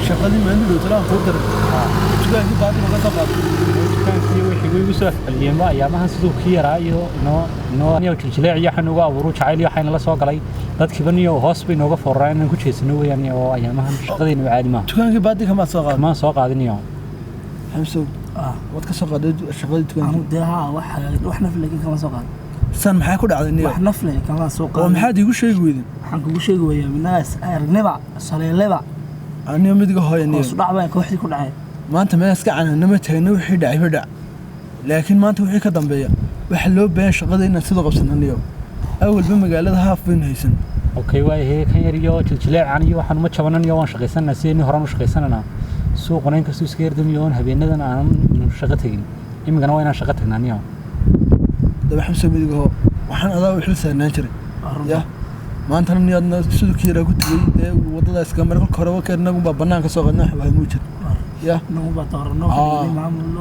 shaqadii ma inuu tala ku dar tukaanki baadi ma ka soo tukaanki wixii ugu soo faliyeen ba ayaamahan sidoo kiyaraayo no jiljileec iyo xanuga abuuru jacayl iyo waxayna la soo galay dadkiiba niyo hoos bay nooga fooraan inaan ku jeesano weeyaan oo ayaamahan shaqadayna caadi ma tukaanki baadi kama soo qaad ma soo qaadinayo xamso wad ka soo qaaday shaqadii tukaanki deeha wax nafle kama soo qaad san maxay ku dhacday niyo wax nafle kama soo qaad oo maxaad igu sheegi weydin waxaan kugu sheegi weeyaa minaas aragnaba saleelaba aniyo midga hooyaniyo soo dhacbay kooxdii ku dhacay maanta ma iska cananama taagna wixii dhacay ba dhac laakiin maanta wixii ka dambeeya waxa loo baahan shaqada inaan sidoo qabsananiyo awalba magaalada haaf weyn haysan okay waayahay kan yar iyo jiljileecan iyo waxaan ma jabananiyo waan shaqaysanaa si horaan u shaqaysanaa suuqnayn kasto iska yardamiyo habeenadan aan shaqo tagin imigana waa inaan shaqo tagnaniyo daba xamso midga hoo waxaan adaa u xil saarnaan jiray ya maanta niyadna sidoo kiyara ku tagay wadada iska markay hore wakeernagu ba banaanka soo qadnaa waxa muu jir ya nagu ba taqarno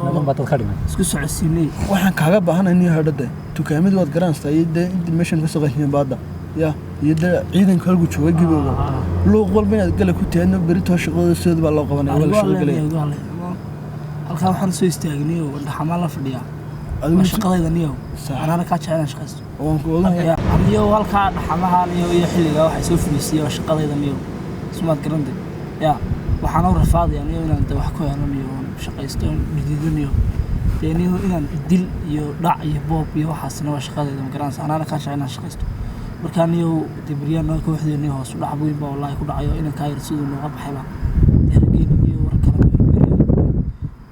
nadan baad ka dhimay isku socodsiinay waxaan kaaga baahanahay inay hadhada tukaamid waad garanaysaa inta meeshan ka soo qashin baada ya iyada ciidanka halku jooga gibowga luuq walba inaad gala ku taadno berito shaqada sidoo baa loo qabanay wala shaqo galay halka waxaan soo istaagnay oo dhaxamaan la fadhiyaa adigu shaqadayda niyo anana ka jeclaan shaqaysto waan ku ogahay aniyo halka dhaxamahan iyo xilliga waxay soo fadhiisay shaqadayda niyo sumaad garande ya waxaan u rafaadaya aniyo inaan wax ku helo niyo shaqaysto diidaniyo teeniyo inaan dil iyo dhac iyo boob iyo waxaasna waa shaqadayda ma garanaysa anana ka jeclaan shaqaysto markaan niyo debriyaan kooxdeena hoos u dhac weyn baa wallahi ku dhacayo inaan ka yar sidoo looga baxayba ergeyn iyo war kala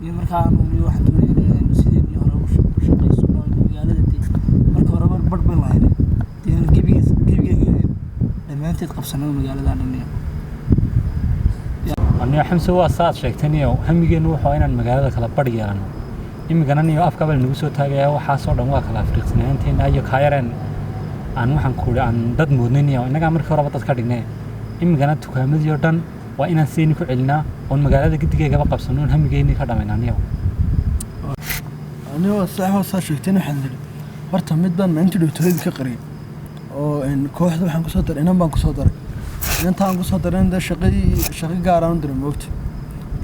iyo markaan niyo waxaan doonayaa sidii niyo hore u shaqaysto magaalada marka hore barbar lahayn teen gebiga dhamaanteed qabsanay magaalada dhanniyo aniga xamso waa saad sheegtaniyo hamigeenu wuxuu inaan magaalada kala badhiyano imigana niyo afka bal nagu soo taagaya waxa soo dhan waa kala afriqsanaanteena iyo kaayareen aan waxaan ku aan dad moodnayniyo inaga markii hore dad ka dhignay imigana tukaamadii dhan waa inaan seeni ku celinaa oo magaalada gidigayga qabsano hamigeeni ka dhamaynaniyo aniga sax sheegtay waxaan yiri horta mid baan inta dhowtooyada ka qariyay oo kooxda waxaan ku soo daray inaan baan ku soo daray intaan ku soo daray shaqo gaar ah diray moogta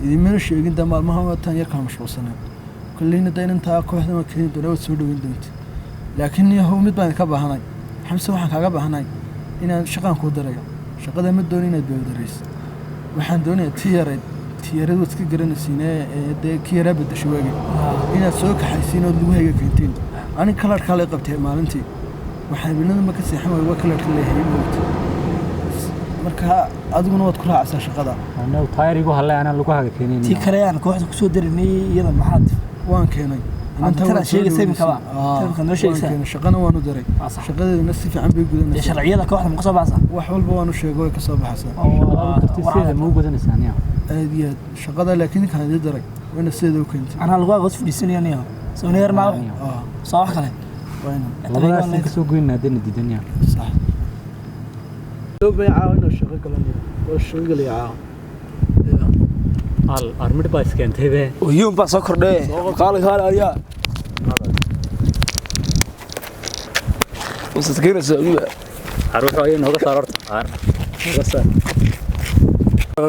idimana sheegin maalmaha wataan yar kala mashquulsanaa kulliina inta kooxda ma keenin doona soo dhaweyn doonto laakiin yahow mid baan ka baahanay xamse waxaan kaaga baahanay inaan shaqaan ku darayo shaqada ma doonin inaad beedarayso waxaan doonayaa tiyaradu iska garanaysiin ee kiyara bedesho waagi inaad soo kaxaysiin oo lagu hayga keentiin ani kalar kale qabtay maalintii waxaan binada ma ka seexan waa kalar kale moogta marka adiguna waad ku raacaysaa shaqada anaa taayirigu halay ana lagu haga keenin tii kale aan kooxda ku soo darinay iyada maxaad waan keenay inta waa sheegaysaa imkaba tan noo sheegaysaa shaqana waanu daray shaqadeeduna si fiican bay gudanaysaa sharciyada kooxda ma soo baxaysaa wax walba waanu sheego way ka soo baxaysaa tartiibteeda ma gudanaysaa aniga aad shaqada laakiin kan idin daray wana sidoo keentay ana lagu aqoon fadhiisanayaan soo neer ma soo wax kale labadaas ka soo goynaa dana diidaniya صح لو بيعاو إنه شغل كلامي والشغل يعاو أرمد بايس كان تبه ويوم بس أكر ده قال يا وستكير السعودية أروح أيه نهضة صارت بس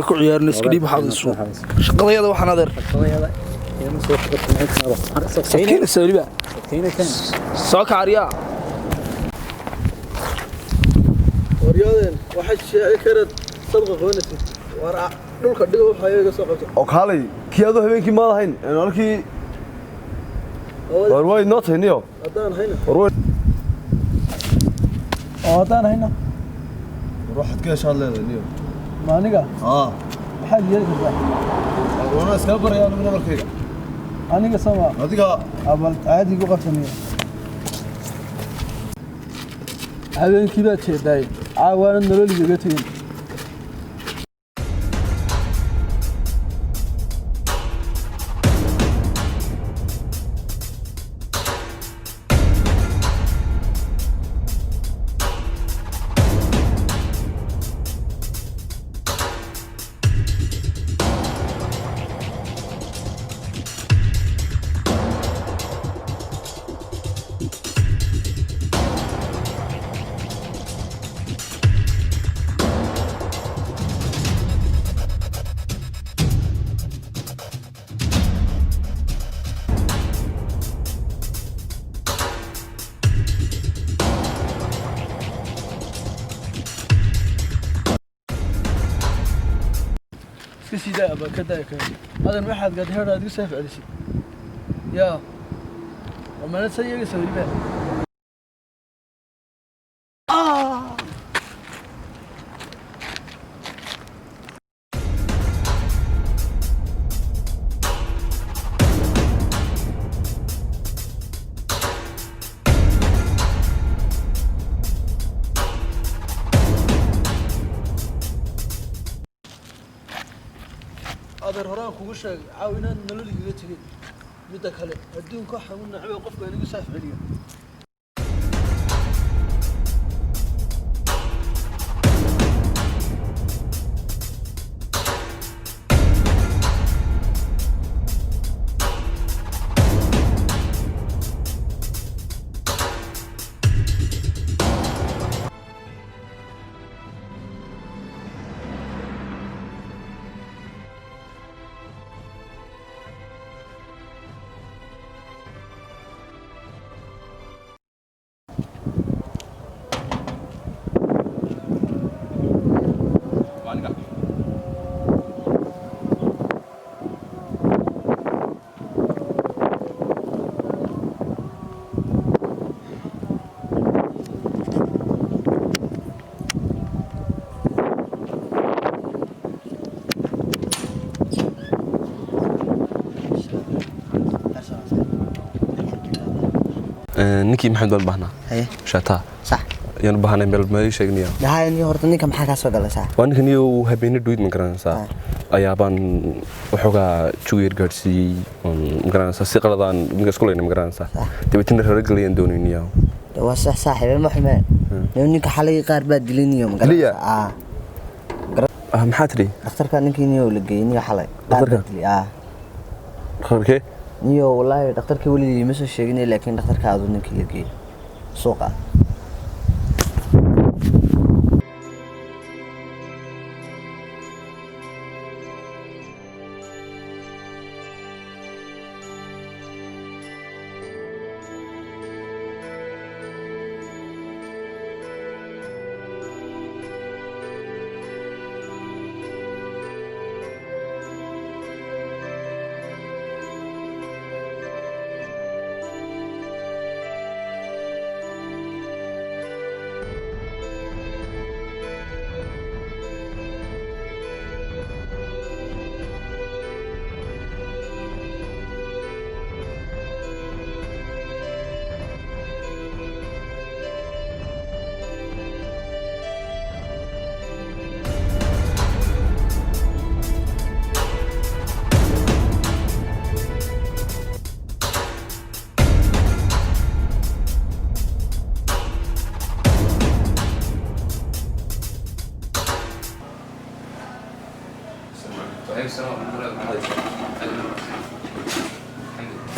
كل عيار نسكري بحاضر السوق شقضي هذا وحنادر شقضي هذا يوم سوق سكين السعودية سكين كان ساك عريا ورياضين واحد شيء كرت صدق غونتي ورا dhulka dhigo waxa iyaga soo qabtay oo kaalay kiyadu habeenkii ma lahayn halkii warway not hayniyo hadaan hayna warway hadaan hayna ruuxad ka shaad leedahay maaniga maxaa yeeli kartaa warwana iska barayaan min markayga aniga sama adiga abal caadi ugu qabtaniyo habeenkii baa jeeday caawana nololiga tagay اسكسي دا أبا كدا كذا هذا الواحد قد هذا يسافر على شيء يا وما نسير يسوي بقى هذا الهران كوش عاونا نلولي جيتي بدك هلا هدون كحة من نعبة وقف بين يسافر عليه ninkii maxamed baan baahnaa haye shaataa sax yaan baahnaa meel ma ii sheegniya dahayn horta ninka maxaa ka soo galay sax waa ninkan iyo habeena dhuid ma garanaysaa ayaa baan waxoogaa jugeer gaadhsiiyey ma garanaysaa si qaladaan ninka isku leynay ma garanaysaa dabeetana reero galayaan doonayniya waa sax saaxiib ma xumeen ninka xalay qaar baa diliniyo ma garanaysaa maxaa tidhi dhakhtarka ninkiiniyo la geeyay xalay kharkee niyo wallahi dhakhtarkii wali ma soo sheegin laakiin dhakhtarka aad ninkii la geeyay suuqa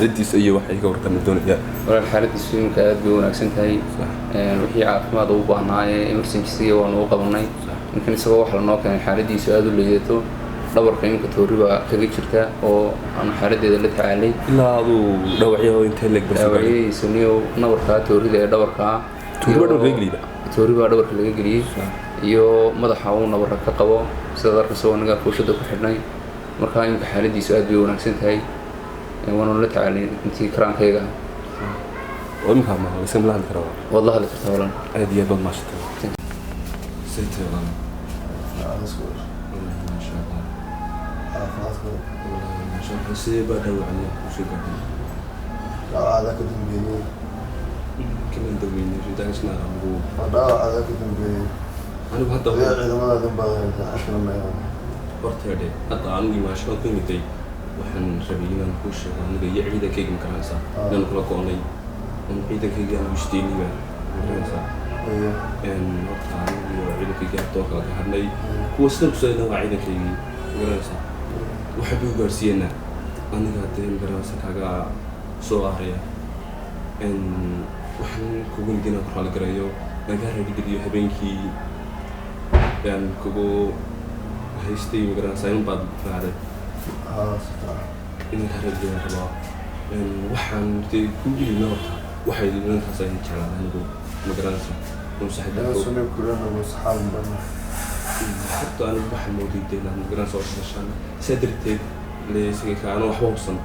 حالتيس أي واحد يقول كم الدنيا يا ولا حالتيس في مكان بيقول أكسنتهاي وحي عافماد أو بعناية إمرسنسية وأنا قبلناي يمكن يسوي واحد لنا كان حالتيس هذا اللي جته دبر قيمة كتوري كجيرته أو أنا حالتي اللي تعالي لا هذا دوعية وأنت لك بس دوعية سنيو نبر كتوري ده دبر كا توري بدو رجلي توري بدو دبر رجلي يو ماذا حاول نبر كقبو سدار كسوة نجار كوشة كحرناي مركا يمكن حالتيس هذا بيقول أكسنتهاي وانا لا تعالي انتي كران كيغا ومن كان ما اسم الله الكرام والله اللي تتولى هذه يد ما شفت ست والله اسكور ما شاء الله فاسكور ما شاء الله سي بدو عليه وش قاعد لا هذا كنت بيني كمان دويني في دايسنا نقول لا هذا كنت بيني انا بهذا يا عيد ما ذنب عشان ما برتادي حتى عني ما شاء الله كنتي waxaan rabay inaan ku sheego aniga iyo ciidankayga makaranaysaa inaan kula go'nay ciidankayga aan wishdeeniba makaranaysaa horta aniga iyo ciidankayga hadoo kala ka hadnay kuwa sida kusayna waa ciidankaygii makaranaysaa waxa bay u gaarsiiyeenaa aniga haddee makaranaysa kaga soo ahraya waxaan kugu mid inaan ku raali garayo naga radigeliyo habeenkii aan kugu haystay makaranaysaa in baad raacday إن هذا الجيل الله وحن تقولي نورتها واحد من الناس اللي يجعلها نقول مدرسة ومساعدة. أنا سنة كلنا وصحاب بنا. horta anigu waxaan moodayday inaad magaranaysa oo shaqashaan saa darteed leesiga ka anoo waxba hubsan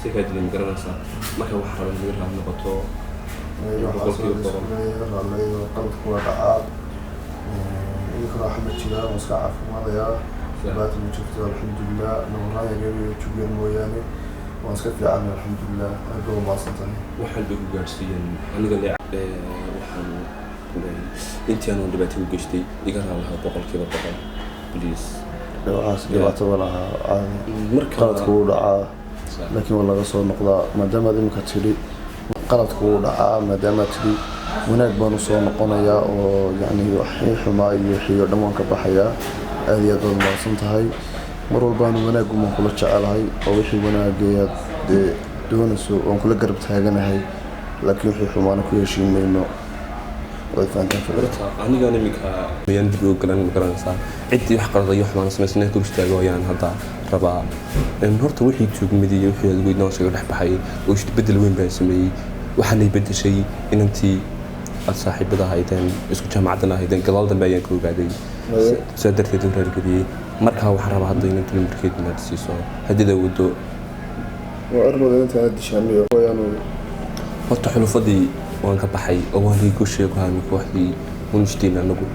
si kaa dilay magaranaysaa marka waxaa raba in laga raab noqoto qalabku waa dhacaa idinkana waxa ma jiraan waa iska caafimaadayaa dhibaata ma jirto alxamdulilah nabaraayageeyo jugeen mooyaane waan iska fiican alxamdulilah aad waa mahadsantahay waxaan bay ku gaadhsiiyeen aniga waxaan intii aan dhibaato u geystay iga raab lahaa 100% please waxaas dhibaato ma laha marka qaladku wuu dhacaa laakiin waa laga soo noqdaa maadaamaad imika tidhi qaladku wuu dhacaa maadaamaad tidhi wanaag baan u soo noqonayaa oo yacni wixii xumaa iyo wixii oo dhan waan ka baxayaa aad iyo aad baad mahadsan tahay mar walbaanu wanaaggumaan kula jecelahay oo wixii wanaageeyaad dee doonayso waan kula garab taaganahay laakiin wixii xumaana ku heshiin mayno way fahantaan horta aniga iminka ayaan dib uga galan magaranaysaa ciddii wax qaladayo xumaan samaysnay ku istaago ayaan hadda rabaa horta wixii joogmidii iyo wixii adigu inoo isaga dhex baxay oo isbedel weyn baan sameeyey waxaanay bedeshay inantii aad saaxiibada ahaydeen isku jaamacadana ahaydeen gadaal dambe ayaan ka ogaaday saa darteed u raaligeliyey markaa waxaan rabaa hadda inanta lambarkeed inaad siiso haddii aad wado waa armada intaan dishaamiyo wayaanu horta xulufadii waan ka baxay oo waan ii ku sheego haami kooxdii unishtiin anagu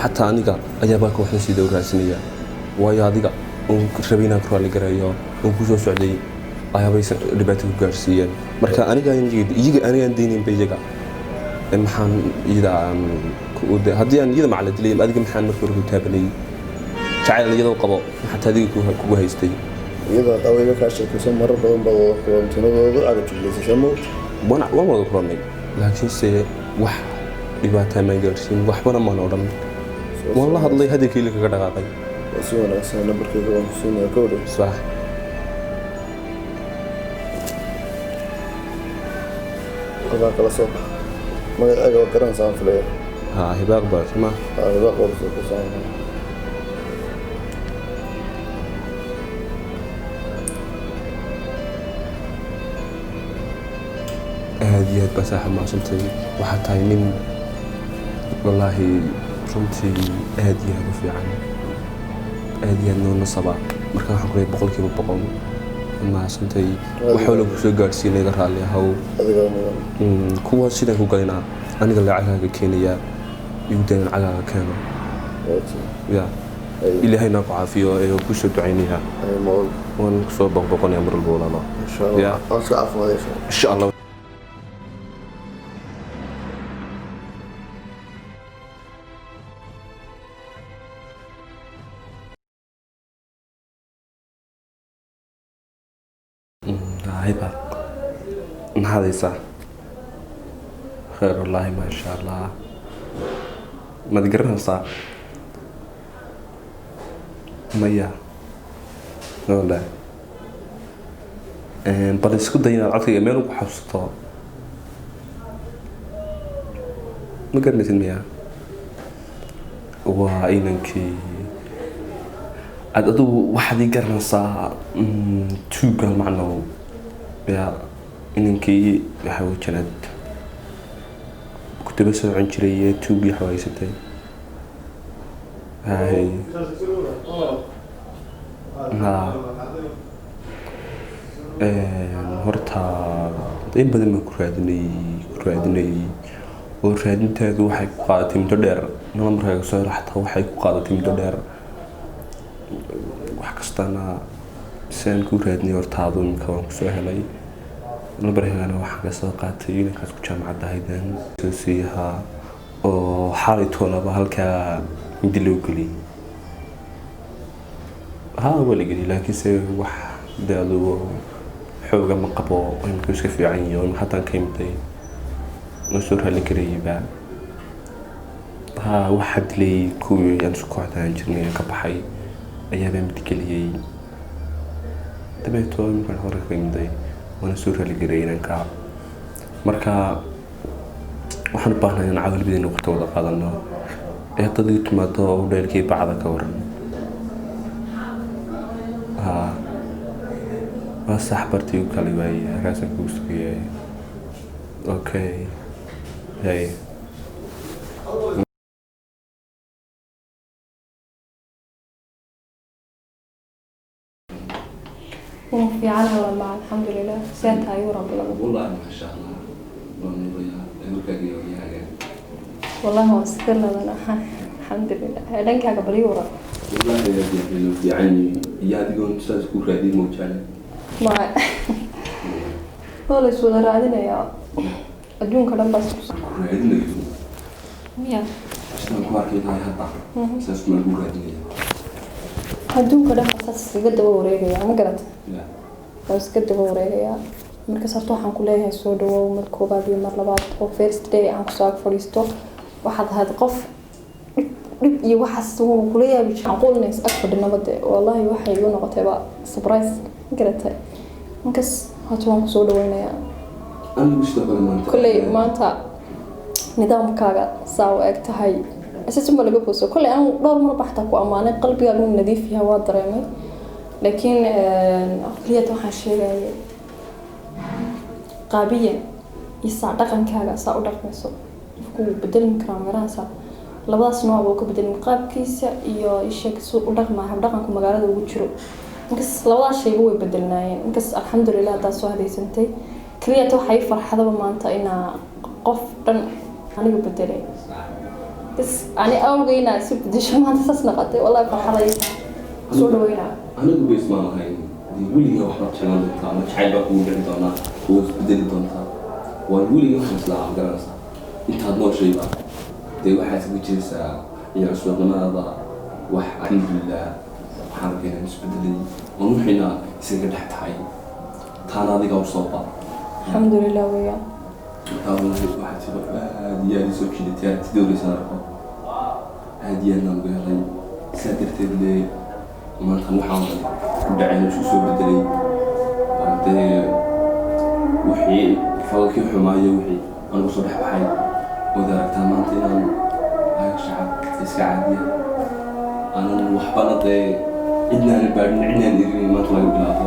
xataa aniga ayaabaa kooxda sida u raadsanaya waayo adiga uun rabay inaan ku raali garayo uun ku soo socday ayaabay dhibaato ku gaarsiiyeen marka aniga anigaan deynaynba iyaga maxaan iyada haddii aan iyada macala dilay adiga maxaan markii hore ku taabanayay jacayl iyadoo qabo xataa adiga kugu haystay iyada qawayga kaa sheekayso marar badan baad wada kulantinadooda aga juglaysay soo moogta waan wada kulannay laakiinse wax dhibaataa maan gaarsiin waxbana maan odhan waan la hadlay hadalkii ila kaga dhaqaaqay waa si wanaagsan nambarkeyga waan ku siinayaa kowdhe sax halkaa kala soo baxa magacaaga waa garanaysaa aan filaya haa hibaaq baa sima hibaaq waa lasoo kusaana aad iyo aad baa saaxiib macsantay waxaa tahay nin wallaahi runtii aad iyo aad u fiican aad iyo aad noo nasaba marka waxaan ku leeyahay 100% macsantay waxaa lagu soo gaarsiinay iga raalli ahow adigaa mudan kuwa sidaan ku galinaa aniga lacagaaga keenayaa igu daynan cagaaga keeno ya ilaahayna ku caafiyo ee ku soo ducaynayaa waan ku soo boqboqonayaa mar walba walaalo insha allah waan iska caafimaadaysaa insha allah هيبة هذا صح خير والله ما شاء الله ما تقرنها صح مية ولا بل اسكو دينا العطي يمين وحفصته ما قرنت المياه وإنكي aduu waxaad ii garanaysaa tuuga macno yaa inankii waxa wajanaad kutaba socon jiray ee tuugii xawaysatay hay horta in badan baan ku raadinay oo raadinteedu waxay ku qaadatay muddo dheer nambarkaaga soo xataa waxay ku qaadatay muddo dheer wax kastana si aan ku raadnay hortaadu iminka waan kusoo helay nambarkaagana waxaan ka soo qaatay inankaas ku jaamacadda ahaydeen soo siiyahaa oo xaalay toolaba halkaa mindi loo geliyay haa waa la geliyay laakiinse wax dee adugu xooga ma qabo imika iska fiican yahay haddaan ka imday ma soo raali karayba haa waxaa dilay kuwii aan isku kooxdaan jirnay ka baxay ayaabaa midgeliyey dabeetoo iminkaan hore ka imday waana soo raaligaray inanka marka waxaan u baahnay inaan cawalbidayna waqti wada qaadano ee haddad ii timaado oo dheelkii bacda ka waran haa waa sax bartii u kale waaye halkaasaan kugu sugayay okay hey في عالم والله الحمد لله ساعتها يورب والله ما شاء الله والله أمريكا جيوية والله هو استقلنا أنا الحمد لله لأنك قبل يورب والله يعني يادقون تسكو رادي موجالة ما والله سوى رادنا يا أدون كلام بس رادنا يجون يا عشان نقول كده هذا ساسكو نقول رادنا أدون كلام بس قد وريقة يا ما قرأت لا بس قد وريقة يا marka sarto waxaan ku leeyahay soo dhawow mar koobaad iyo mar labaad oo first day aan ku soo fadhiisto waxaad ahayd qof dhib iyo waxaas uu ku leeyahay shaqoonays afadhi nabad wallahi waxay igu noqotay surprise garatay markaas hata waan ku soo dhaweynayaa أنا مش تقبل ما kulley maanta nidaamkaaga saa u eg tahay asas ma laga booso kulley aan dhowr mar baxta ku amaanay qalbigaaga uu nadiif yahay waa dareemay laakiin aqliyada waxaan sheegayay qaabiyan isa dhaqankaaga saa u dhaqmayso qofku bedelin karaa meeraansa labadaas nooc oo ka bedelin qaabkiisa iyo isheeg soo u dhaqmaa hab dhaqanka magaalada ugu jiro inkaas labadaas shay way bedelnaayeen inkaas alxamdulillah taas soo hadeysantay kaliya waxay farxadaba maanta ina qof dhan aniga bedelay bas ani awgeena si bedesho maanta saas naqatay wallahi farxaday soo dhaweynaa anigu bes ma lahayn weliga waxba jeclaan doontaa ama jacayl baa kugu dhici doonaa oo isbedeli doontaa waa weliga waxaan isla garanaysaa intaad nooshayba dee waxaad ugu jiraysaa iyo cusubnimadaada wax alxamdulilah waxaan arkayna isbedelay oo nuuxina isaga dhex tahay taana adiga u soo baa alxamdulilah weeyaan waxaad tiba aad iyo aad isoo jidatay aad tidowraysan arko aad iyo aadnaan uga helay saa darteed lee maantan waxaan ku dhaceen isku soo bedelay dee wixii fadalkii xumaayo wixii anigu soo dhex baxay waad aragtaa maanta inaan ahay shacab iska caadiya aanan waxbana dee cidnaan baadhin cidnaan irin maanta laga bilaabo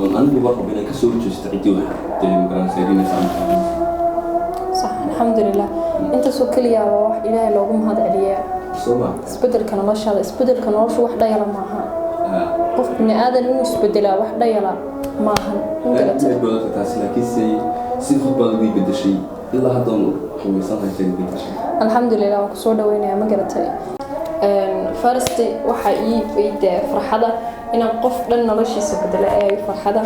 oon anigu barqab inaan kasoo horjeesta ciddii wax dee magaranaysa irinaysaa صح الحمد لله انت سو كليا wax ilaahay loogu mahad celiyaa soma isbedelka noloshaada isbedelka noloshu wax dhayala maaha qof bini aadan inuu isbedelaa wax dhayala maaha inta badan taas laakiin si khudbad ugu bedeshay ilaa hadda uu xumaysan hayay bedeshay alxamdulillah waan ku soo dhaweynayaa ma garatay first waxa ii weyday farxada inaan qof dhan noloshiisa bedelay ay farxada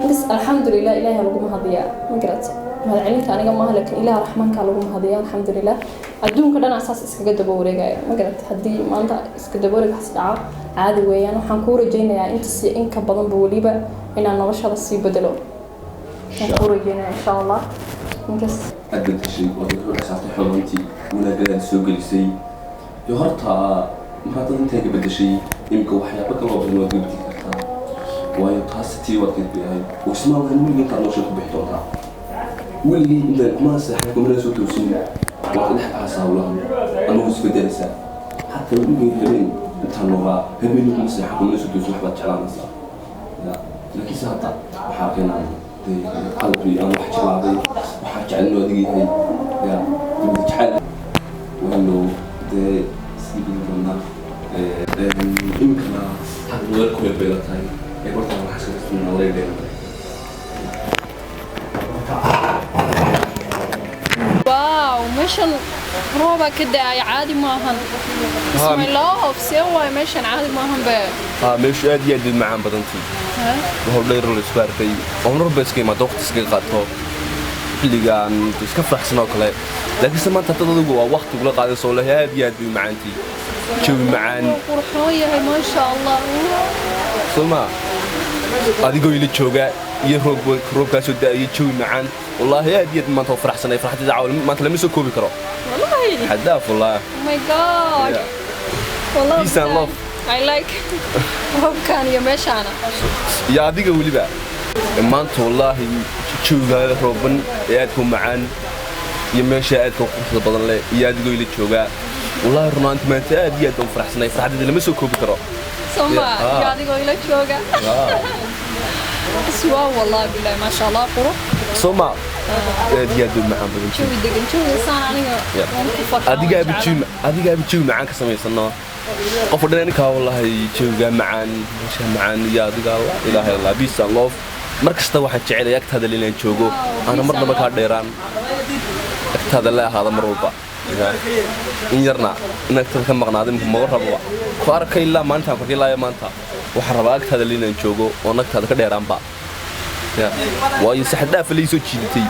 bas alxamdulillah ilaahay lagu mahadiyaa ma garatay مالعينك أنا جماعة لكن إله رحمن كله مهديا الحمد لله أدون كده أنا أساس إسكجد بوري جاي ما قلت هدي ما أنت إسكجد بوري حس عادي ويا أنا حنكور جينا يعني أنت سي إنك بدن بوليبة إن أنا وش هذا السي بدلو حنكور جينا إن شاء الله نكس أدت شيء وتقول حسابي حرمتي ونقدر السوق اللي سي يهرتها ما تظن تيجي بدي شيء يمكن وحياة بكرة وبنو جبتي كذا ويقاستي وقت بيهاي واسمع من مين كانوا يشوفوا بيحطوها ولي إذا ما سحبكم من سوق السنة وقت لحق عصاولهم أنا وصف درسة حتى ولي هبين تنوها هبين لكم سحبكم من سوق السنة حبت شلون صار لا لكن ساعتها وحاكينا قلبي أنا واحد شلابي وحاجة عنه دقيقة هي يا بتحل وإنه ده سيبي لنا يمكن حتى غير كل البيضات هاي يقول طبعا حسيت من الله يدينا واو مشان روبا كده عادي ماهن بسم الله سوى مشان عادي ماهن بقى مش أدي أدي معهم بدنتي وهو لا يرول إسبارتي عمره بس كي ما دوقت سكين قطعه اللي كان تسكف حسنا كله لكن سما تتضوجوا وقت ولا قاعد يصوله أدي أدي معانتي شو معان قرحوية ما شاء الله سما أدي قوي للشوجا يهرب كاسو دا يشوي معان والله يا ديت ما توفرح سنة فرحت تعاون ما تلمسوا كوبي كرو والله حداف والله ماي جاد والله peace and love I like هو كان يمشي أنا يا ديك ولي بقى ما أنت والله شو هذا روبن يادكم معان يمشي يادكم قصة بدل لي يا ديك ولي شوجا والله رنا أنت ما تأدي يادكم فرح سنة فرحت تلمسوا كوبي كرو سما يا ديك ولي شوجا سوا والله بالله ما شاء الله قرو سما aad u macaan badan jawi degan jawi saan aniga waan ku farxaa adiga jawi macaan ka samaysano qof dhan ninka wallahi jawiga macaan iyo adiga ilaahay allah peace and love markasta waxaan jecelahay agtaada inaan joogo ana marnaba ka dheeraan agtaada la ahaada mar walba in yarna inagtada ka maqnaadin ma rabo ku arkay ilaa maanta ku ilaa maanta waxa rabaa agtaada inaan joogo oo nagtaada ka dheeraanba waayo sax dhaaf leeso jiitay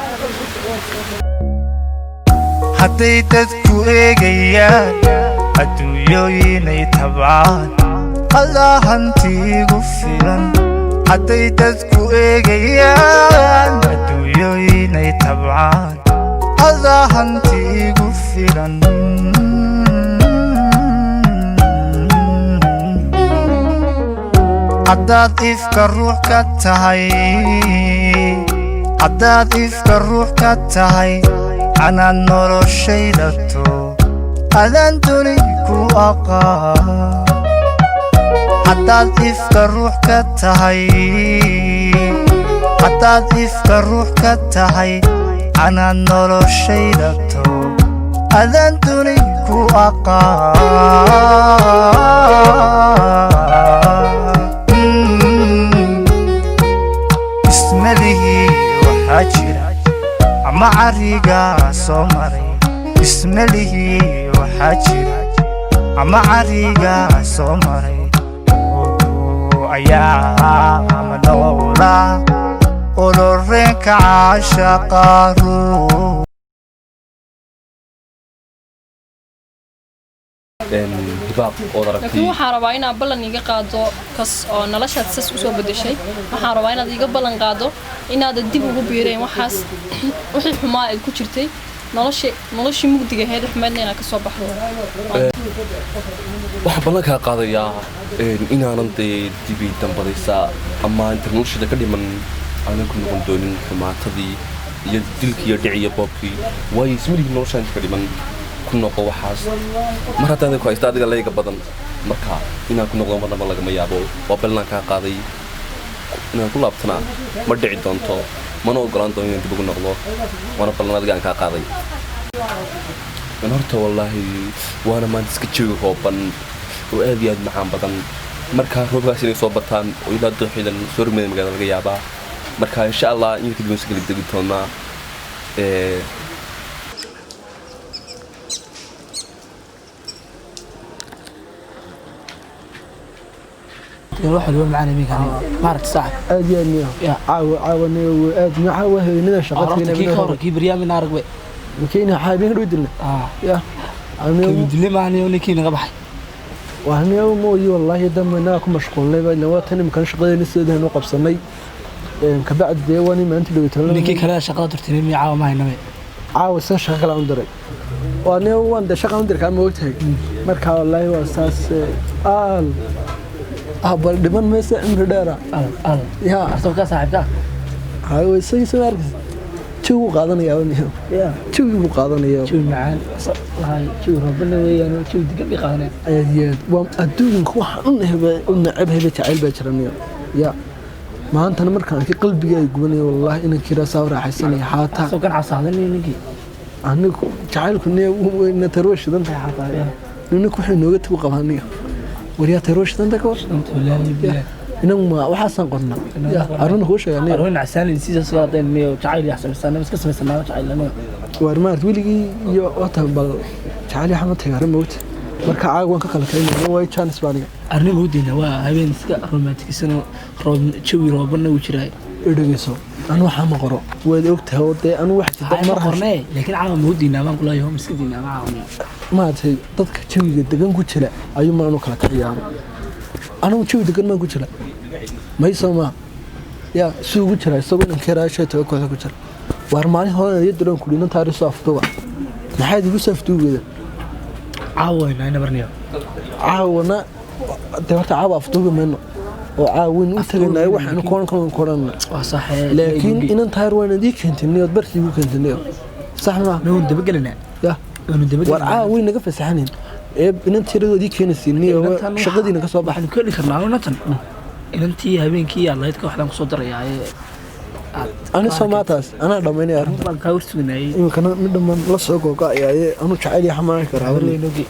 hadday dadku eegayaan adduunyooyinay tabcaan allah hantiigu filan hadday dadku eegayaan adduunyooyinay tabcaan allah hantiigu filan haddaad ifka ruux ka tahay haddaad ifka ruux ka tahay anaa noloshaydato adaan duni ku aqaan haddaad ifka ruux ka tahay haddaad ifka ruux ka tahay anaa noloshaydato adaan duni ku aqaan ismalihii waxaa jira ama carigaa soo maray ismalihii waxaa jira ama carigaa soo maray ayaa ama noola oloreenka caashaqaaru laakiin waxaan rabaa inaad ballan iga qaado kas oo noloshaad sas usoo bedeshay waxaan rabaa inaad iga ballan qaado inaadan dib ugu biireen waxaas wixii xumaa ay ku jirtay noloshii mugdiga ahayd xumeedna inaad ka soo baxdo waxaan ballan kaa qaadayaa inaanan dee dibi dambadaysa ama inta noloshada ka dhiman aanan ku noqon doonin xumaatadii iyo dilkii iyo dhiciyo boobkii waayo ismalihii noloshaan inta ka dhiman ku noqo waxaas mar haddaan ku haysta adiga layga badan marka inaan ku noqdo marnaba lagama yaabo waa ballan kaa qaaday inaan ku laabtana ma dhici doonto mana ogolaan doono inaan dib ugu noqdo waana ballan adiga aan kaa qaaday horta wallaahi waana maanta iska jawi kooban oo aad iyo aad macaan badan markaa roobkaas inay soo bataan oo ilaa dooxidan soo rumada magaalada laga yaabaa marka insha allah in kadib waan iskala degi doonaa waxa loo macaan min kan maarta saax aad iyo aad caawana aad macaa wahaynada shaqadkeena kii hore kii baryaamina aragbe makiina xaabin u dilna ya anigu dilay maaniyo ninkii naga baxay وهني موي والله دمنا كم مشغولين بين وقتنا مكان شغالين السيد هنا قبصني كبعد ديواني ما أنت لو تقول لك كلا شغلة ترتيني مي عاو ما هنا عاو سن شغال عندري وأنا وان ده شغال عندري كان موقتها مركا والله وأساس بل دمن ما يصير عمر دارا يا أصدق صاحب ده هاي ويصير سمارك شو قاضنا يا وني شو قاضنا يا شو معان هاي شو ربنا ويانا شو دقبي قاضنا أيد وأدون كوحنا ونعبها بتعيل بجرني يا ما أنت أنا مركان في قلبي يقولني والله إنك كذا صار حسني حاتا سو كان عصادني نجي أنا تعال كني ونتروش ذنب حاتا إنك وحنا نوقت وقفاني وريا تروش ذنب كوش إنهم وحسن قلنا أرونا خوش يعني أرونا عساني نسيت صلاة مية وتعالي يحسن السنة بس كسر السنة وتعالي لنا وارمار تقولي يا وقتها بل تعالي حمد تجار موت مركا عاقوان كقلة كلمة هو يشان إسبانيا أرني مودينا وهايبين سكا رومانتيك سنة روب شوي روبنا وشراي إدريسو أنا وحام قرأ وقتها ودي أنا واحد مرة قرناه لكن عام مودينا ما نقول يوم مسكينا معهم ما تهي ضدك شوي دقن كوتشلا أيوم ما نقول لك عيار أنا شوي دقن ما كوتشلا ما يسمع يا سو كوتشلا سو إن كراش توكل كوتشلا وارماني هون يدرون كلنا تاريخ صفتوا لحد يوسف تو كذا عاون أنا برنيا عاونا تبرت عاو أفتوه منه وعاون وثقنا وحنا كون صح لكن إن أنت هارونا ديك أنت النيو برتي يمكن أنت النيو صح ما نون دبقلنا يا نون دبقلنا وعاون نقف سحنين إن أنت ترى ديك هنا النيو شغدي نقص واحد كل كرنا ونتن إن أنت هبين كي الله يتك واحد مقصود ريا أنا سمعتها أنا دمني أرد baan kaa warsugnayay يمكن من دم لصق وقع يعني أنا شعلي حماك كرهوني nogi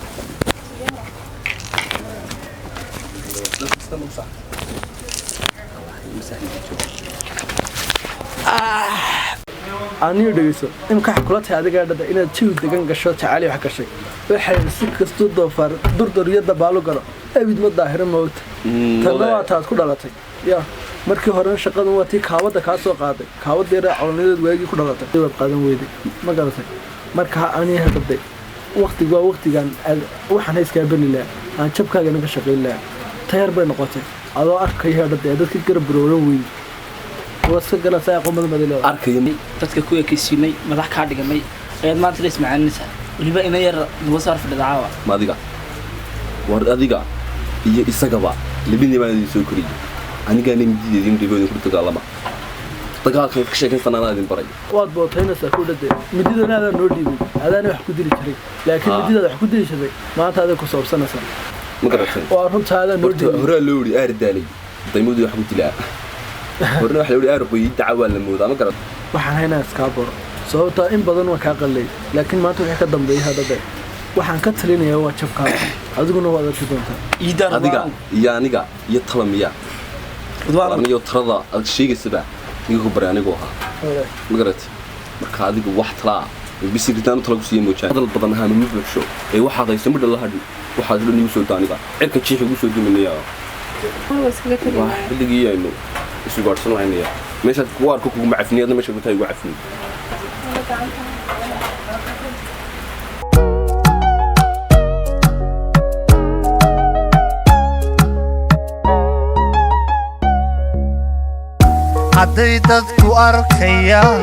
أنا يدرسه إمك حكولات هذا قاعد ده إن تشوف دكان قشة تعالي وحكشة وحيل سك استود ضفر دور يد بالو قرا أبيد ما ظاهر موت تلوى تأكل على تي يا markii hore shaqadu waa tii kaawada ka soo qaaday kaawada yar cawnadeed waagi ku dhalatay dib qaadan weeyday ma garatay marka aan hadday waqtiga waa waqtigan waxaan iska banilaa aan jabkaaga naga shaqeyn lahaa tayar bay noqotay adoo arkay hadday dadka garab rooran weey wasa gala say aqoon badan arkay dadka ku ekaysiinay madax ka dhiganay ayad maanta lees macaanisa waliba ina yar duwasaar fadhacaawa ma adiga war adiga iyo isagaba libinii baan soo koriyay aniga nimdiidin dhibooyin ku dagaalama dagaalka ka sheekay fanaanadin baray waad bootayna ku dhaday mididana noo dhiibay adana wax ku dili jiray laakiin midida wax ku dili jiray maanta aad ku soobsanaysa ma garatay waa runtaada noo dhiibay hore loo yiri aardaalay daymadu wax ku dilaa hore wax loo yiri aarbay dacwa la moodaa ma garatay waxaan haynaa iska baro sababta in badan waa ka qalay laakiin maanta wixii ka dambeeyay hadda waxaan ka talinayaa waa jabka adiguna waad arki doontaa adiga iyo aniga iyo talamiya aniga tarada aad sheegaysaba nigu ku baray anigu ma garatay marka adiga wax talaa bisiritaan tala ku siiyay moojaan dal badan ahaan mid bulsho ee waxa haysan midda la hadhi waxa dad nigu soo daaniba cirka jiix ugu soo duminaya waa xilligii aynu isu gaarsan lahaynaya meesha ku arko kugu macafniyada meesha ku tahay ugu cafni hadday dadku arkayaan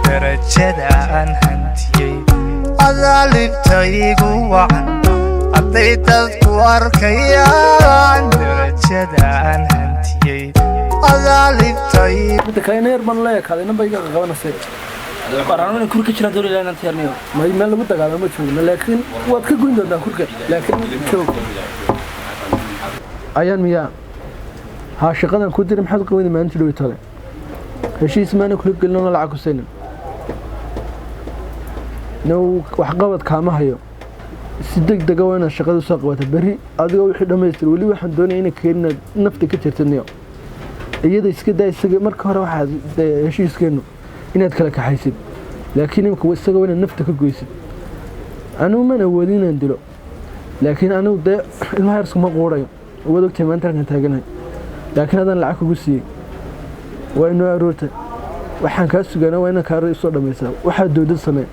darajada aan hantiyey adaalibta igu wacan hadday dadku arkayaan darajada aan hantiyey adaalibta midda kale neer man la yakaadayna bay iga qabanaysaa qaraan kurka jira dawladda inaan tiyarniyo ma meel lagu dagaalamo joogna laakiin waad ka goyn doontaa kurka laakiin joog ayaan miyaa ها شغلنا كودر محد قوي ما أنت لو يطلع هالشيء اسمه كل قلنا لعك وسنة نو وحقبت كامه هيو صدق دقوانا شغل ساقوات بري هذا هو واحد ما يصير ولي واحد دوني إنك كنا نفط كتير تنيو يدا يسكت ده يسكت مركه واحد هالشيء يسكنه إن أتكلك حيسب لكن يمكن وسقونا نفط كجويس أنا ما نودين عندلو لكن أنا ده المهرس ما قوري ودك تمان ترى نتاجنا لكن هذا العك قصي وإنه أروته وحن كاسجنا وإنه كاري صار ميسا وحد دود السماء